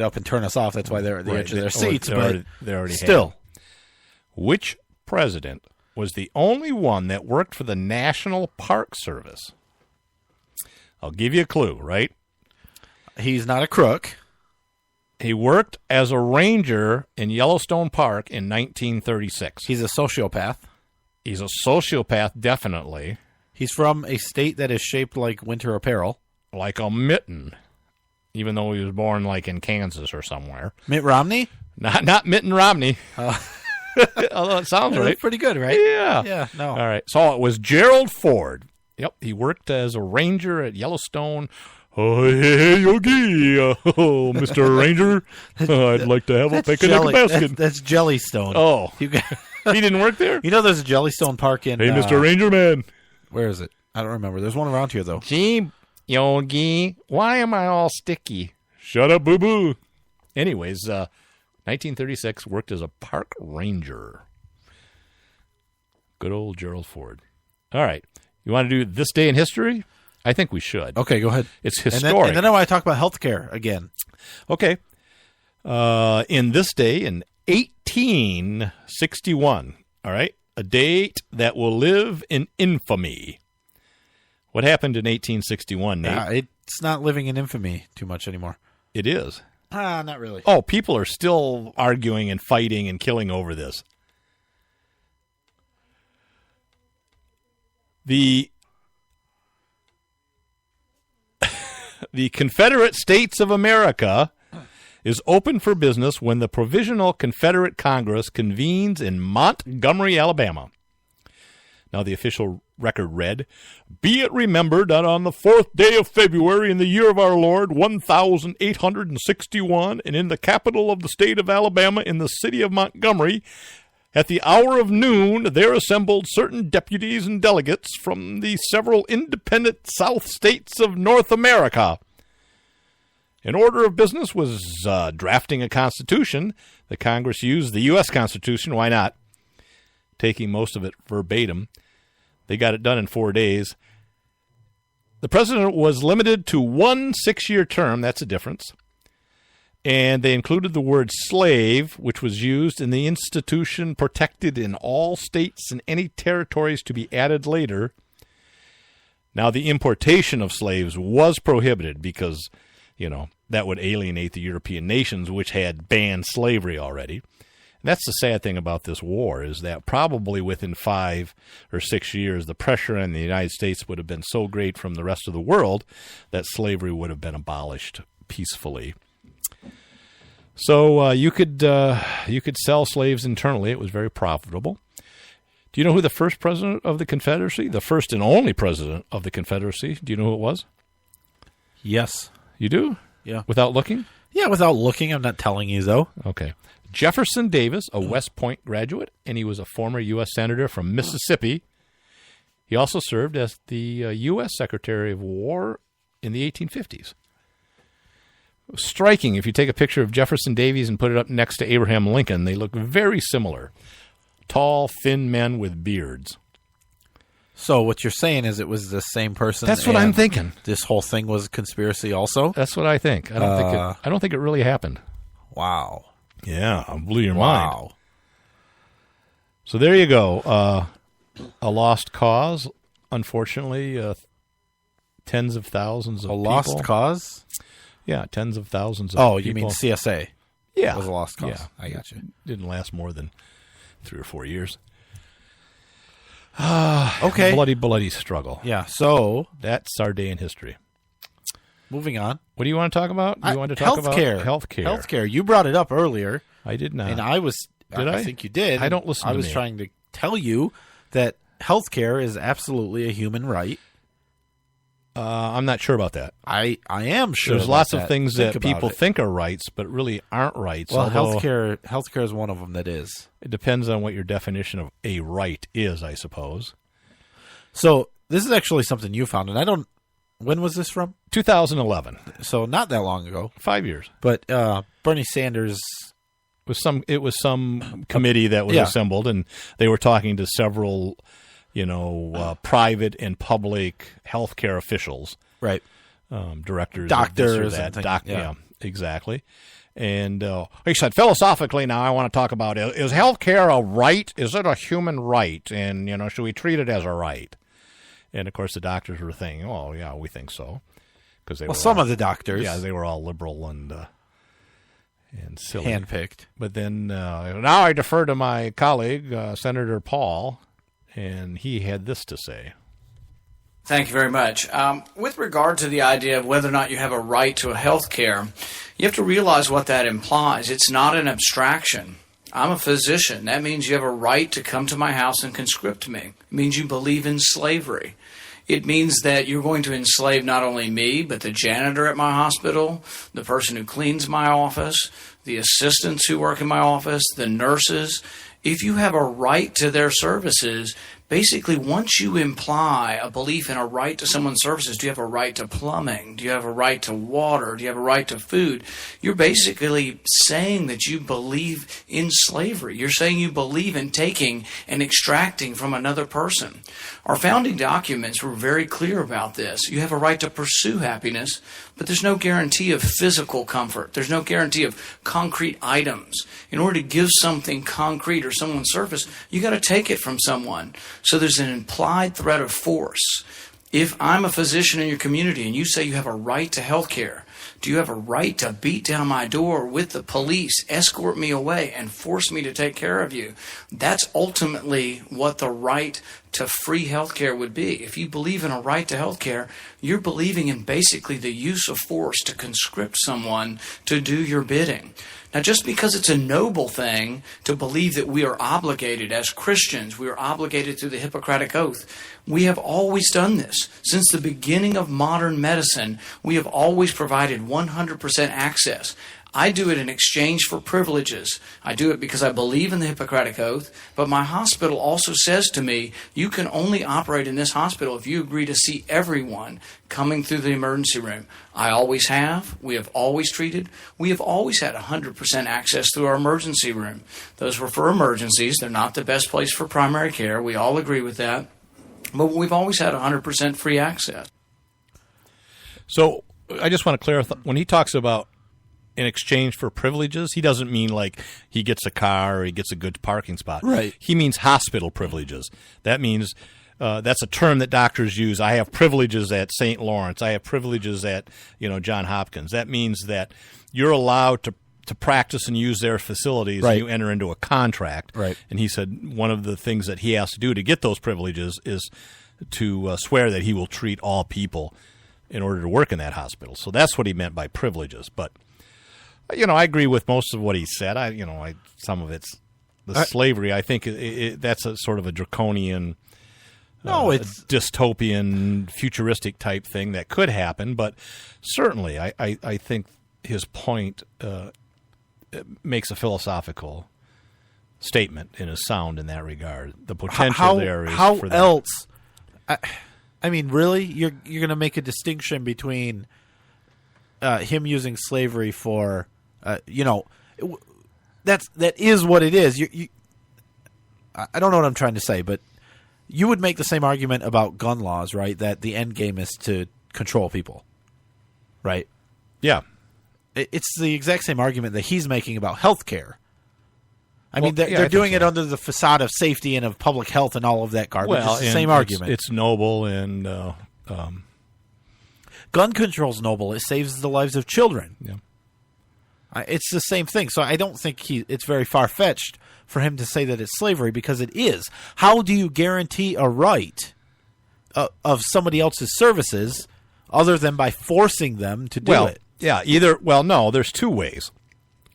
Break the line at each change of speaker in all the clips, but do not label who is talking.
up and turn us off. That's why they're at the edge of their seats.
They already still. Have. Which president was the only one that worked for the National Park Service? I'll give you a clue, right?
He's not a crook.
He worked as a ranger in Yellowstone Park in 1936.
He's a sociopath.
He's a sociopath, definitely.
He's from a state that is shaped like winter apparel.
Like a mitten, even though he was born like in Kansas or somewhere.
Mitt Romney?
Not Mitten Romney. Although it sounds right.
Pretty good, right?
Yeah.
Yeah, no.
All right. So it was Gerald Ford. Yep. He worked as a ranger at Yellowstone. Oh, hey, Yogi. Oh, Mr. Ranger. I'd like to have a picnic basket.
That's Jellystone.
Oh. He didn't work there?
You know there's a Jellystone Park in...
Hey, Mr. Ranger Man.
Where is it? I don't remember. There's one around here, though.
Gee, Yogi, why am I all sticky? Shut up, boo-boo. Anyways, 1936, worked as a park ranger. Good old Gerald Ford. All right. You want to do this day in history? I think we should.
Okay, go ahead.
It's historic.
And then I want to talk about healthcare again.
Okay. In this day in 1861, all right, a date that will live in infamy. What happened in 1861, Nate?
It's not living in infamy too much anymore.
It is.
Not really.
Oh, people are still arguing and fighting and killing over this. The Confederate States of America is open for business when the Provisional Confederate Congress convenes in Montgomery, Alabama. Now, the official record read, "Be it remembered that on the 4th day of February in the year of our Lord, 1861, and in the capital of the state of Alabama in the city of Montgomery, at the hour of noon, there assembled certain deputies and delegates from the several independent South states of North America. An order of business was drafting a constitution. The Congress used the U.S. Constitution. Why not? Taking most of it verbatim. They got it done in 4 days. The president was limited to 1 6-year term. That's a difference. And they included the word slave, which was used in the institution protected in all states and any territories to be added later. Now, the importation of slaves was prohibited because, that would alienate the European nations, which had banned slavery already. And that's the sad thing about this war, is that probably within 5 or 6 years, the pressure on the United States would have been so great from the rest of the world that slavery would have been abolished peacefully. So you could sell slaves internally. It was very profitable. Do you know who the first president of the Confederacy, the first and only president of the Confederacy, do you know who it was?
Yes.
You do?
Yeah.
Without looking?
Yeah, without looking. I'm not telling you, though.
Okay. Jefferson Davis, a West Point graduate, and he was a former U.S. Senator from Mississippi. He also served as the U.S. Secretary of War in the 1850s. Striking. If you take a picture of Jefferson Davis and put it up next to Abraham Lincoln, they look very similar. Tall, thin men with beards.
So what you're saying is it was the same person.
That's what I'm thinking.
This whole thing was a conspiracy also?
That's what I think. I don't think it really happened.
Wow.
Yeah, I'll blow your mind. So there you go. A lost cause, unfortunately. Tens of thousands of people.
A lost cause?
Yeah, tens of thousands of people.
Oh, you mean CSA?
Yeah.
It was a lost cause.
Yeah.
I got you.
Didn't last more than 3 or 4 years.
Okay.
Bloody struggle.
Yeah, so
that's our day in history.
Moving on.
What do you want to talk about? You want to talk about healthcare?
Healthcare. You brought it up earlier.
I did not.
And I think you did.
I don't listen to
I was trying to tell you that healthcare is absolutely a human right.
I'm not sure about that.
I am sure.
There's lots of things that people think are rights, but really aren't rights.
Well, healthcare is one of them that is.
It depends on what your definition of a right is, I suppose.
So this is actually something you found, and I don't. When was this from?
2011.
So not that long ago.
5 years.
But Bernie Sanders
it was some committee that was assembled, and they were talking to several, private and public healthcare officials,
right?
Directors,
doctors,
and things. Yeah, exactly. And he said, philosophically, now I want to talk about, is health care a right? Is it a human right? And, should we treat it as a right? And, of course, the doctors were thinking, oh, yeah, we think so.
Some of the doctors.
Yeah, they were all liberal and silly.
Handpicked.
But then now I defer to my colleague, Senator Paul, and he had this to say.
Thank you very much. With regard to the idea of whether or not you have a right to a health care, you have to realize what that implies. It's not an abstraction. I'm a physician. That means you have a right to come to my house and conscript me. It means you believe in slavery. It means that you're going to enslave not only me, but the janitor at my hospital, the person who cleans my office, the assistants who work in my office, the nurses. If you have a right to their services, basically once you imply a belief in a right to someone's services, do you have a right to plumbing? Do you have a right to water? Do you have a right to food? You're basically saying that you believe in slavery. You're saying you believe in taking and extracting from another person. Our founding documents were very clear about this. You have a right to pursue happiness, but there's no guarantee of physical comfort. There's no guarantee of concrete items. In order to give something concrete or someone's surface, you got to take it from someone. So there's an implied threat of force. If I'm a physician in your community and you say you have a right to health care, do you have a right to beat down my door with the police, escort me away, and force me to take care of you? That's ultimately what the right to free health care would be. If you believe in a right to health care, you're believing in basically the use of force to conscript someone to do your bidding. Now, just because it's a noble thing to believe that we are obligated as Christians, we are obligated through the Hippocratic Oath, we have always done this. Since the beginning of modern medicine, we have always provided 100% access. I do it in exchange for privileges. I do it because I believe in the Hippocratic Oath, but my hospital also says to me, you can only operate in this hospital if you agree to see everyone coming through the emergency room. I always have. We have always treated. We have always had 100% access through our emergency room. Those were for emergencies. They're not the best place for primary care. We all agree with that. But we've always had 100% free access.
So I just want to clarify, when he talks about in exchange for privileges, he doesn't mean like he gets a car or he gets a good parking spot.
Right.
He means hospital privileges. That means that's a term that doctors use. I have privileges at St. Lawrence. I have privileges at Johns Hopkins. That means that you're allowed to practice and use their facilities,
right,
and you enter into a contract.
Right.
And he said one of the things that he has to do to get those privileges is to swear that he will treat all people in order to work in that hospital. So that's what he meant by privileges. But I agree with most of what he said. Some of it's the slavery. I think that's a sort of a draconian, it's dystopian, futuristic type thing that could happen. But certainly, I think his point makes a philosophical statement and is sound in that regard. The potential there is
how
for that.
else? I mean, really, you're going to make a distinction between him using slavery for. That is what it is. I don't know what I'm trying to say, but you would make the same argument about gun laws, right? That the end game is to control people, right?
Yeah.
It's the exact same argument that he's making about health care. I mean, they're doing it under the facade of safety and of public health and all of that garbage. It's the same argument.
It's noble and
gun control's noble. It saves the lives of children.
Yeah.
It's the same thing. So I don't think it's very far-fetched for him to say that it's slavery, because it is. How do you guarantee a right of somebody else's services other than by forcing them to do it?
Yeah, no, there's two ways.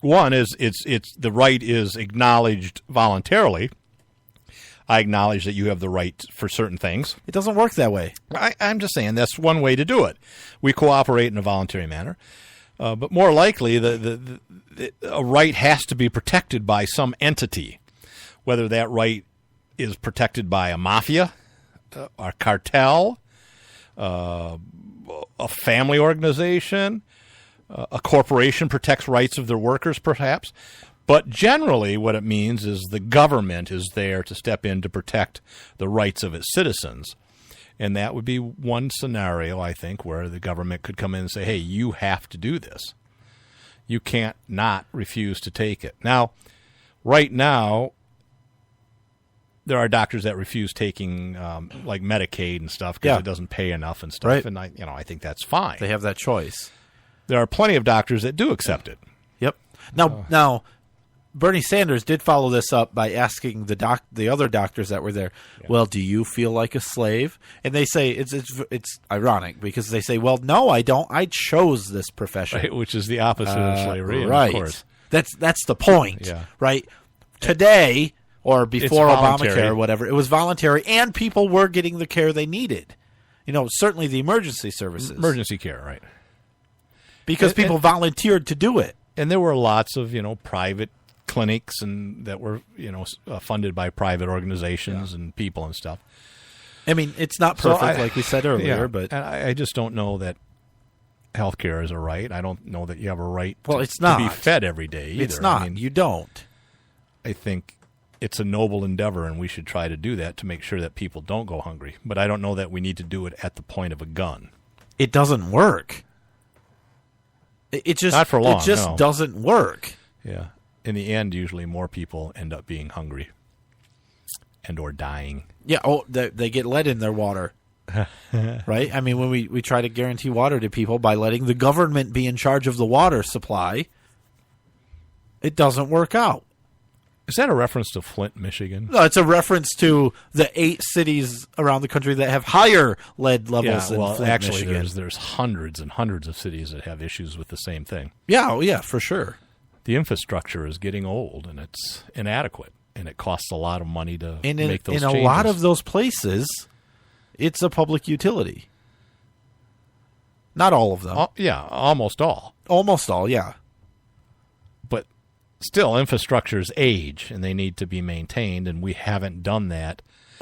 One is it's the right is acknowledged voluntarily. I acknowledge that you have the right for certain things.
It doesn't work that way.
I'm just saying that's one way to do it. We cooperate in a voluntary manner. But more likely, a right has to be protected by some entity, whether that right is protected by a mafia, a cartel, a family organization, a corporation protects rights of their workers, perhaps. But generally, what it means is the government is there to step in to protect the rights of its citizens. And that would be one scenario, I think, where the government could come in and say, hey, you have to do this. You can't not refuse to take it. Now, right now, there are doctors that refuse taking like Medicaid and stuff because it doesn't pay enough and stuff.
Right.
And I think that's fine.
They have that choice.
There are plenty of doctors that do accept it.
Yep. Now, Bernie Sanders did follow this up by asking the other doctors that were there, well, do you feel like a slave? And they say it's ironic because they say, well, no, I don't. I chose this profession,
Right, which is the opposite of slavery,
right?
Of course.
That's the point,
Yeah.
right? Today or before
voluntary.
Obamacare or whatever, it was voluntary, and people were getting the care they needed. Certainly the emergency services,
Emergency care, right?
because people volunteered to do it.
And there were lots of private clinics and that were funded by private organizations and people and stuff.
I mean, it's not perfect, like we said earlier, but
and I just don't know that healthcare is a right. I don't know that you have a right
it's
to
not.
be fed every day either.
It's not.
I mean,
You don't.
I think it's a noble endeavor, and we should try to do that to make sure that people don't go hungry. But I don't know that we need to do it at the point of a gun.
It doesn't work. It just
Not for long,
It just
no.
doesn't work.
Yeah. In the end, usually more people end up being hungry and or dying.
Yeah. Oh, they get lead in their water, right? I mean, when we try to guarantee water to people by letting the government be in charge of the water supply, it doesn't work out.
Is that a reference to Flint, Michigan?
No, it's a reference to the 8 cities around the country that have higher lead levels than Flint,
actually,
Michigan.
there's hundreds and hundreds of cities that have issues with the same thing.
Yeah, oh, yeah, for sure.
The infrastructure is getting old, and it's inadequate, and it costs a lot of money to
And
make those
in
changes.
a lot of those places, it's a public utility. Not all of them.
Almost all.
Almost all, yeah.
But still, infrastructures age, and they need to be maintained, and we haven't done that.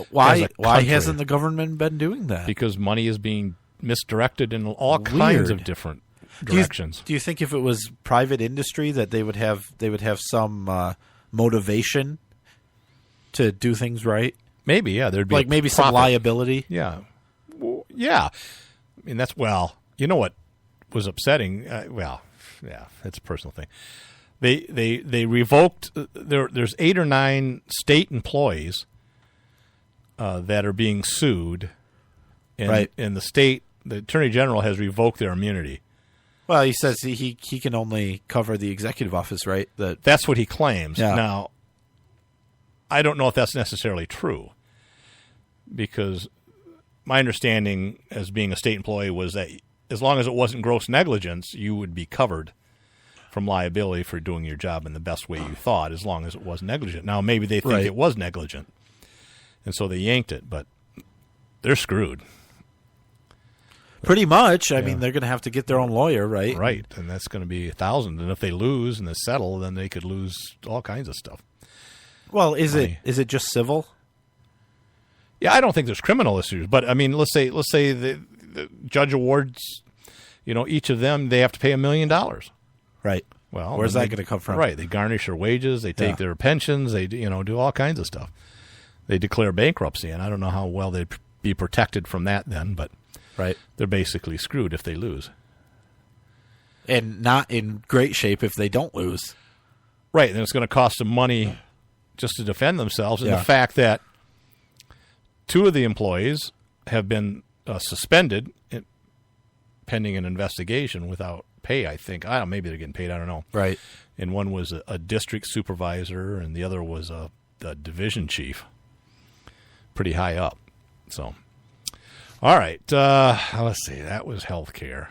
Why
country.
hasn't the government been doing that?
Because money is being misdirected in all kinds of
Weird.
different directions.
Do you think if it was private industry that they would have some motivation to do things right?
Maybe, yeah. There'd be
Like maybe some
profit.
liability?
Yeah. Well, yeah. I mean, you know what was upsetting? That's a personal thing. They revoked, there's 8 or 9 state employees that are being sued. And,
Right.
And the Attorney General has revoked their immunity.
Well, he says he can only cover the executive office, right?
That's what he claims.
Yeah.
Now, I don't know if that's necessarily true, because my understanding as being a state employee was that as long as it wasn't gross negligence, you would be covered from liability for doing your job in the best way you thought, as long as it was negligent. Now, maybe they think
Right.
it was negligent, and so they yanked it, but they're screwed.
Pretty much. I mean, they're going to have to get their own lawyer, right?
Right, and that's going to be $1,000. And if they lose and they settle, then they could lose all kinds of stuff.
Well, is
Money.
it just civil?
Yeah, I don't think there's criminal issues, but I mean, let's say the judge awards, each of them, they have to pay $1 million.
Right.
Well,
Where's
then
that going to come from?
Right, they garnish their wages, they take their pensions, they do all kinds of stuff. They declare bankruptcy, and I don't know how well they'd be protected from that then, but
Right.
they're basically screwed if they lose.
And not in great shape if they don't lose.
Right, and it's going to cost them money just to defend themselves, and
Yeah.
the fact that 2 of the employees have been suspended pending an investigation without pay, I think. I don't know, maybe they're getting paid, I don't know.
Right.
And one was a district supervisor, and the other was a division chief, pretty high up. So, all right, let's see. That was healthcare.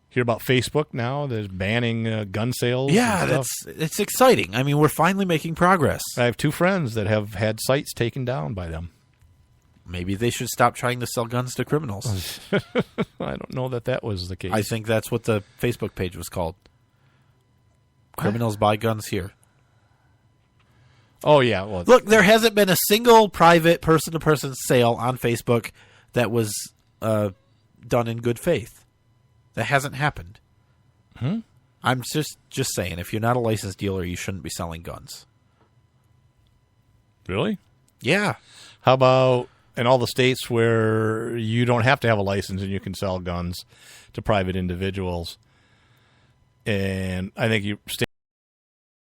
Hear about Facebook now? They're banning gun sales.
Yeah,
and stuff.
it's exciting. I mean, we're finally making progress.
I have 2 friends that have had sites taken down by them.
Maybe they should stop trying to sell guns to criminals.
I don't know that was the case.
I think that's what the Facebook page was called. Criminals buy guns here.
Oh, yeah. Well,
Look, there hasn't been a single private person-to-person sale on Facebook that was done in good faith. That hasn't happened. I'm just saying, if you're not a licensed dealer, you shouldn't be selling guns.
really?
Yeah.
How about in all the states where you don't have to have a license and you can sell guns to private individuals? And I think you stand